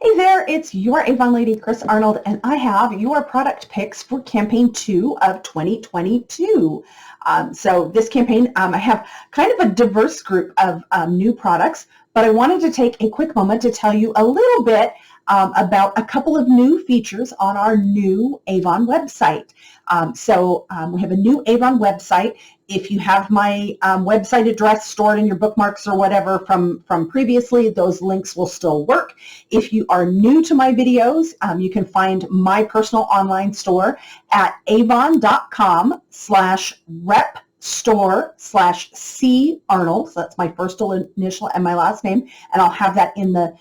Hey there, it's your Avon lady, Chris Arnold, and I have your product picks for campaign 2 of 2022. So this campaign, I have kind of a diverse group of new products, but I wanted to take a quick moment to tell you a little bit about a couple of new features on our new Avon website. We have a new Avon website. If you have my website address stored in your bookmarks or whatever from previously, those links will still work. If you are new to my videos, you can find my personal online store at avon.com/rep/store/C Arnold. So that's my first initial and my last name, and I'll have that in the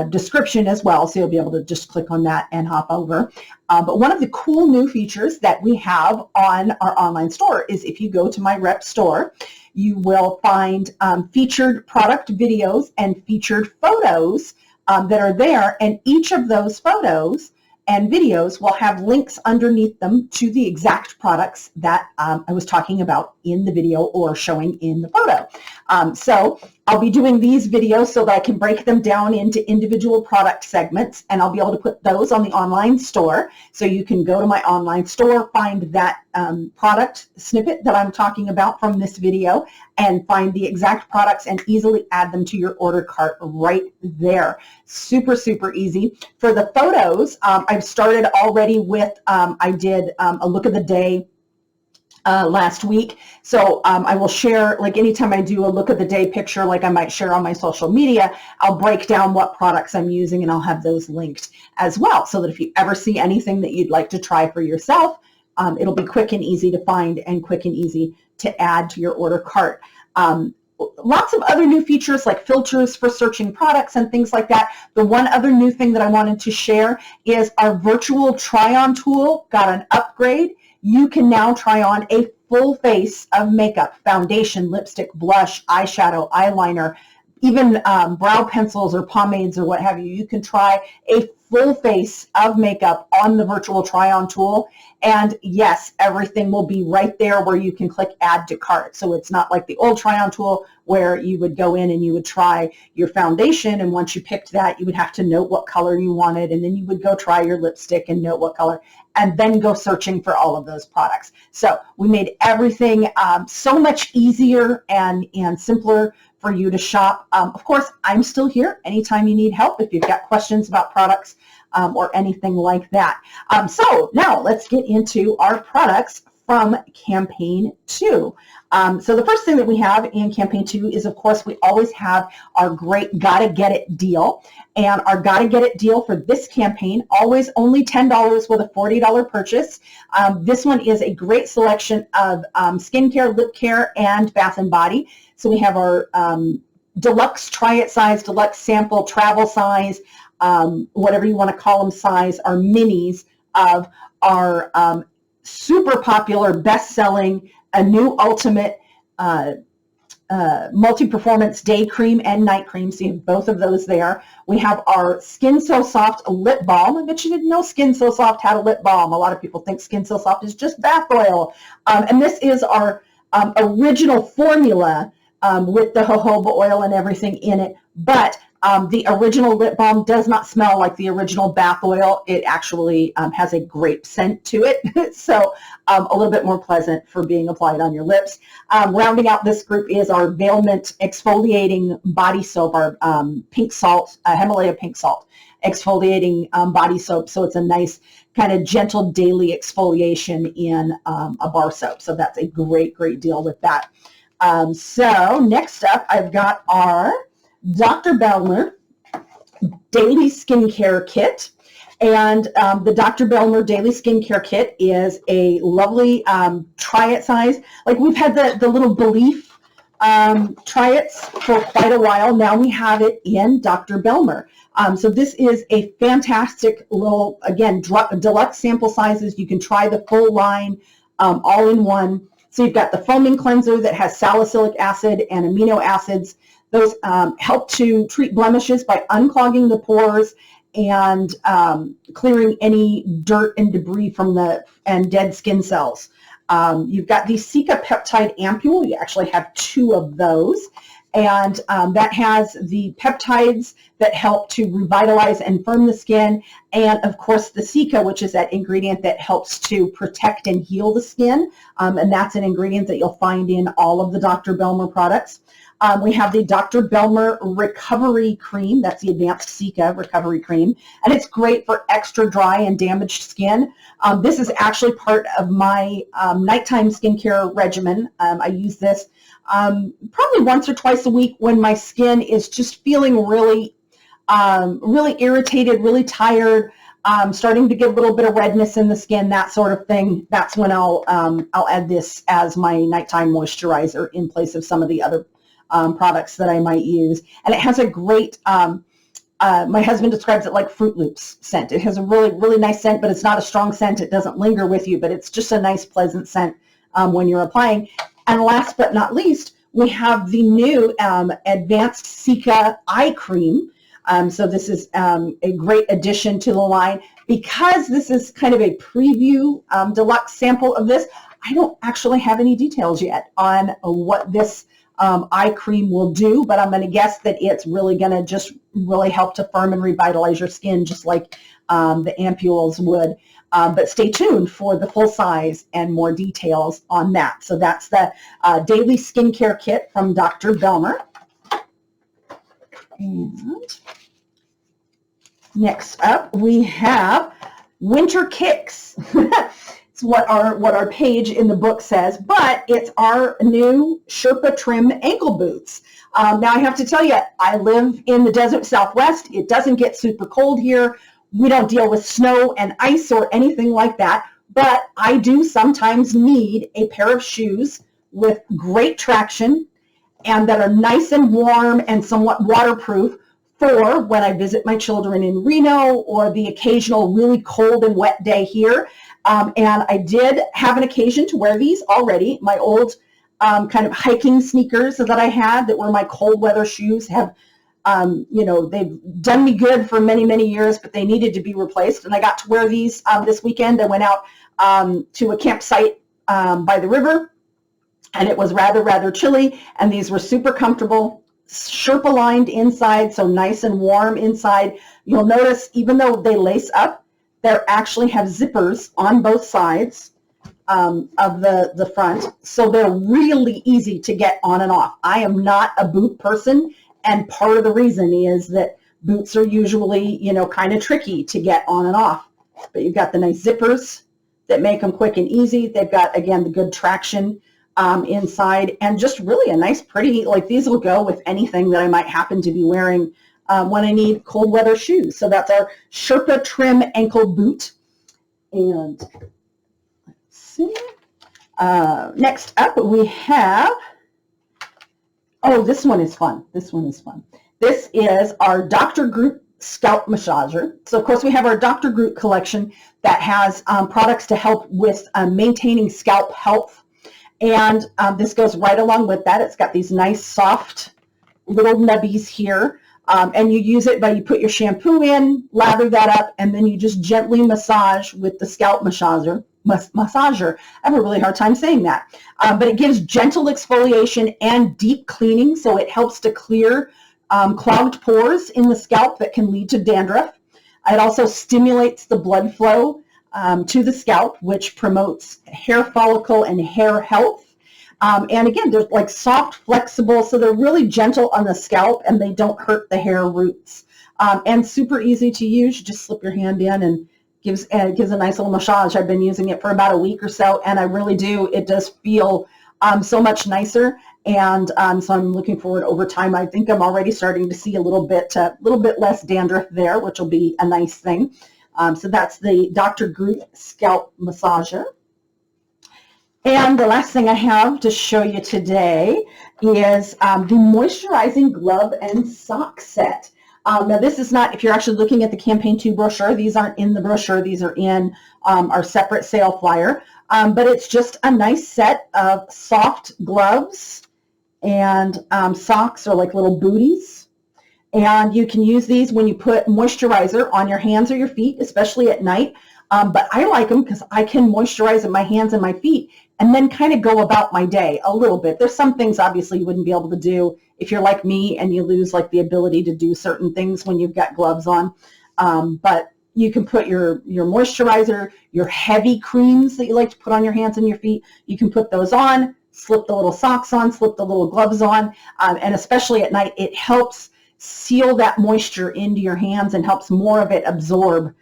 description as well, so you'll be able to just click on that and hop over. But one of the cool new features that we have on our online store is if you go to my rep store, you will find featured product videos and featured photos that are there, and each of those photos and videos will have links underneath them to the exact products that I was talking about in the video or showing in the photo. So I'll be doing these videos so that I can break them down into individual product segments, and I'll be able to put those on the online store. So you can go to my online store, find that product snippet that I'm talking about from this video, and find the exact products and easily add them to your order cart right there. Super, super easy. For the photos, I've started already with, I did a look of the day last week. So I will share, like anytime I do a look of the day picture, like I might share on my social media, I'll break down what products I'm using and I'll have those linked as well, so that if you ever see anything that you'd like to try for yourself, it'll be quick and easy to find and quick and easy to add to your order cart. Lots of other new features like filters for searching products and things like that. The one other new thing that I wanted to share is our virtual try-on tool got an upgrade. You can now try on a full face of makeup, foundation, lipstick, blush, eyeshadow, eyeliner, even brow pencils or pomades or what have you. You can try a full face of makeup on the virtual try-on tool. And yes, everything will be right there where you can click add to cart. So it's not like the old try-on tool where you would go in and you would try your foundation, and once you picked that, you would have to note what color you wanted, and then you would go try your lipstick and note what color, and then go searching for all of those products. So we made everything so much easier and simpler for you to shop. Of course, I'm still here anytime you need help if you've got questions about products or anything like that. So now let's get into our products from campaign 2. So the first thing that we have in campaign 2 is, of course, we always have our great Gotta Get It deal. And our Gotta Get It deal for this campaign, always only $10 with a $40 purchase. This one is a great selection of skincare, lip care, and bath and body. So we have our deluxe try it size, deluxe sample, travel size, whatever you want to call them size, our minis of our super popular, best-selling, a new ultimate multi-performance day cream and night cream. So you have both of those there. We have our Skin So Soft lip balm. I bet you didn't know Skin So Soft had a lip balm. A lot of people think Skin So Soft is just bath oil. And this is our original formula with the jojoba oil and everything in it. But the original lip balm does not smell like the original bath oil. It actually has a grape scent to it, so a little bit more pleasant for being applied on your lips. Rounding out this group is our Vailment exfoliating body soap, our pink salt, Himalaya pink salt exfoliating body soap. So it's a nice kind of gentle daily exfoliation in a bar soap. So that's a great, great deal with that. So next up, I've got our Dr.Belmeur Daily Skincare Kit. And the Dr.Belmeur Daily Skincare Kit is a lovely try-it size. Like, we've had the little Belief try-its for quite a while. Now we have it in Dr.Belmeur. So this is a fantastic little, again, deluxe sample sizes. You can try the full line all in one. So you've got the foaming cleanser that has salicylic acid and amino acids. Those help to treat blemishes by unclogging the pores and clearing any dirt and debris from and dead skin cells. You've got the Cica Peptide Ampule. You actually have 2 of those. and that has the peptides that help to revitalize and firm the skin, and of course the cica, which is that ingredient that helps to protect and heal the skin, and that's an ingredient that you'll find in all of the Dr.Belmeur products. We have the Dr.Belmeur Recovery Cream. That's the Advanced Cica Recovery Cream. And it's great for extra dry and damaged skin. This is actually part of my nighttime skincare regimen. I use this probably once or twice a week when my skin is just feeling really, really irritated, really tired, starting to get a little bit of redness in the skin, that sort of thing. That's when I'll add this as my nighttime moisturizer in place of some of the other products that I might use. And it has a great, my husband describes it like Fruit Loops scent. It has a really, really nice scent, but it's not a strong scent. It doesn't linger with you, but it's just a nice, pleasant scent when you're applying. And last but not least, we have the new Advanced Cica Eye Cream. So this is a great addition to the line. Because this is kind of a preview deluxe sample of this, I don't actually have any details yet on what this eye cream will do, but I'm going to guess that it's really going to just really help to firm and revitalize your skin, just like the ampules would. But stay tuned for the full size and more details on that. So that's the Daily Skincare Kit from Dr.Belmeur. And next up, we have Winter Kicks. It's what our page in the book says, but it's our new Sherpa trim ankle boots. Now I have to tell you, I live in the desert Southwest. It doesn't get super cold here. We don't deal with snow and ice or anything like that, but I do sometimes need a pair of shoes with great traction and that are nice and warm and somewhat waterproof for when I visit my children in Reno or the occasional really cold and wet day here. And I did have an occasion to wear these already. My old kind of hiking sneakers that I had that were my cold weather shoes have, they've done me good for many, many years, but they needed to be replaced. And I got to wear these this weekend. I went out to a campsite by the river, and it was rather, rather chilly. And these were super comfortable, Sherpa lined inside, so nice and warm inside. You'll notice even though they lace up, they actually have zippers on both sides of the front, so they're really easy to get on and off. I am not a boot person, and part of the reason is that boots are usually, kind of tricky to get on and off. But you've got the nice zippers that make them quick and easy. They've got, again, the good traction inside, and just really a nice, pretty, like these will go with anything that I might happen to be wearing when I need cold weather shoes. So that's our Sherpa trim ankle boot. And let's see. Next up we have, this one is fun. This one is fun. This is our Dr. Groot scalp massager. So of course we have our Dr. Groot collection that has products to help with maintaining scalp health. And this goes right along with that. It's got these nice soft little nubbies here. And you use it by, you put your shampoo in, lather that up, and then you just gently massage with the scalp massager. I have a really hard time saying that. But it gives gentle exfoliation and deep cleaning, so it helps to clear clogged pores in the scalp that can lead to dandruff. It also stimulates the blood flow to the scalp, which promotes hair follicle and hair health. And again, they're like soft, flexible, so they're really gentle on the scalp and they don't hurt the hair roots. And super easy to use. You just slip your hand in and gives a nice little massage. I've been using it for about a week or so, and I really do. It does feel so much nicer, and so I'm looking forward over time. I think I'm already starting to see a little bit less dandruff there, which will be a nice thing. So that's the Dr. Groot scalp massager. And the last thing I have to show you today is the moisturizing glove and sock set. Now this is not, if you're actually looking at the Campaign 2 brochure, these aren't in the brochure, these are in our separate sale flyer. But it's just a nice set of soft gloves and socks, or like little booties. And you can use these when you put moisturizer on your hands or your feet, especially at night. but I like them because I can moisturize my hands and my feet and then kind of go about my day a little bit. There's some things obviously you wouldn't be able to do if you're like me and you lose like the ability to do certain things when you've got gloves on. But you can put your moisturizer, your heavy creams that you like to put on your hands and your feet, you can put those on, slip the little socks on, slip the little gloves on, and especially at night, it helps seal that moisture into your hands and helps more of it absorb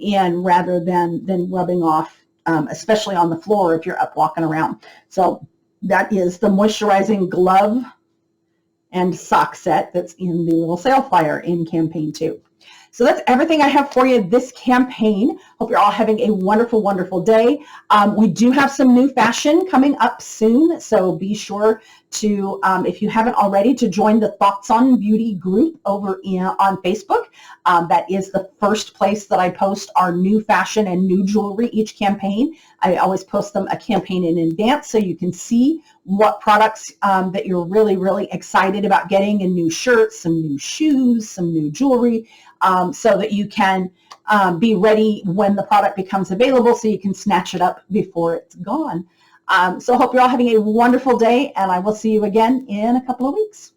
in rather than rubbing off, especially on the floor if you're up walking around. So that is the moisturizing glove and sock set that's in the little sale flyer in campaign 2. So that's everything I have for you this campaign. Hope you're all having a wonderful, wonderful day. We do have some new fashion coming up soon, so be sure to, if you haven't already, to join the Thoughts on Beauty group over on Facebook. That is the first place that I post our new fashion and new jewelry each campaign. I always post them a campaign in advance so you can see what products that you're really, really excited about getting, and new shirts, some new shoes, some new jewelry, so that you can be ready when the product becomes available so you can snatch it up before it's gone. So I hope you're all having a wonderful day, and I will see you again in a couple of weeks.